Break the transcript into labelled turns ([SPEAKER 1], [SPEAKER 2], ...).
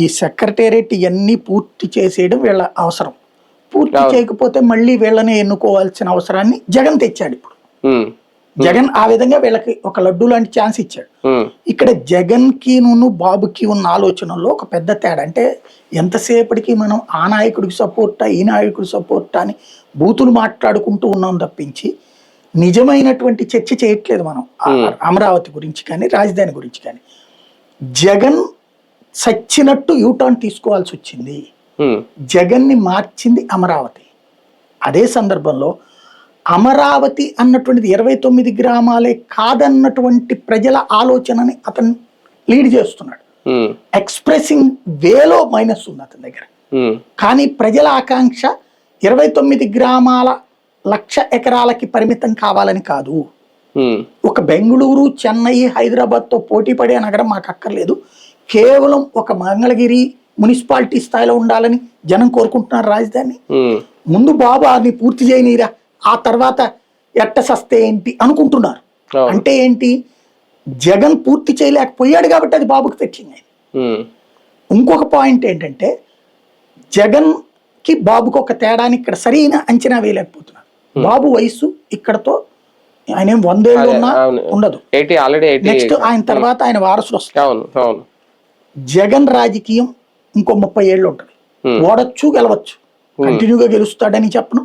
[SPEAKER 1] ఈ సెక్రటేరియట్ ఇవన్నీ పూర్తి చేసేయడం వీళ్ళ అవసరం. పూర్తి చేయకపోతే మళ్ళీ వీళ్ళని ఎన్నుకోవాల్సిన అవసరాన్ని జగన్ తెచ్చాడు. ఇప్పుడు జగన్ ఆ విధంగా వీళ్ళకి ఒక లడ్డు లాంటి ఛాన్స్ ఇచ్చాడు. ఇక్కడ జగన్ కి బాబుకి ఉన్న ఆలోచనలో ఒక పెద్ద తేడా. అంటే ఎంతసేపటికి మనం ఆ నాయకుడికి సపోర్టా ఈ నాయకుడి సపోర్టా అని బూతులు మాట్లాడుకుంటూ ఉన్నాం తప్పించి నిజమైనటువంటి చర్చ చేయట్లేదు మనం అమరావతి గురించి కానీ రాజధాని గురించి కానీ. జగన్ సచ్చినట్టు యూటర్న్ తీసుకోవాల్సి వచ్చింది. జగన్ ని మార్చింది అమరావతి. అదే సందర్భంలో అమరావతి అన్నటువంటిది 29 గ్రామాలే కాదన్నటువంటి ప్రజల ఆలోచనని అతను లీడ్ చేస్తున్నాడు. ఎక్స్ప్రెసింగ్ వేలో మైనస్ ఉంది అతని దగ్గర. కానీ ప్రజల ఆకాంక్ష 29 గ్రామాల 1,00,000 ఎకరాలకి పరిమితం కావాలని కాదు. ఒక బెంగళూరు, చెన్నై, హైదరాబాద్ తో పోటీ పడే నగరం మాకు అక్కర్లేదు. కేవలం ఒక మంగళగిరి మున్సిపాలిటీ స్థాయిలో ఉండాలని జనం కోరుకుంటున్నారు రాజధాని. ముందు బాబు అని పూర్తి చేయనీరా, ఆ తర్వాత ఎట్ట సస్తే ఏంటి అనుకుంటున్నారు. అంటే ఏంటి, జగన్ పూర్తి చేయలేకపోయాడు కాబట్టి అది బాబుకి ఫెచ్చింగ్ అయింది. ఇంకొక పాయింట్ ఏంటంటే జగన్ కి బాబుకి ఒక తేడాని ఇక్కడ సరైన అంచనా వేయలేకపోతున్నారు. బాబు వయసు ఇక్కడతో ఆయన ఏం 100 ఏళ్ళు ఉన్నా ఉండదు. నెక్స్ట్ ఆయన తర్వాత ఆయన వారసులు వస్తారు. జగన్ రాజకీయం ఇంకో 30 ఏళ్ళు ఉంటుంది. ఓడొచ్చు గెలవచ్చు, కంటిన్యూగా గెలుస్తాడని చెప్పను.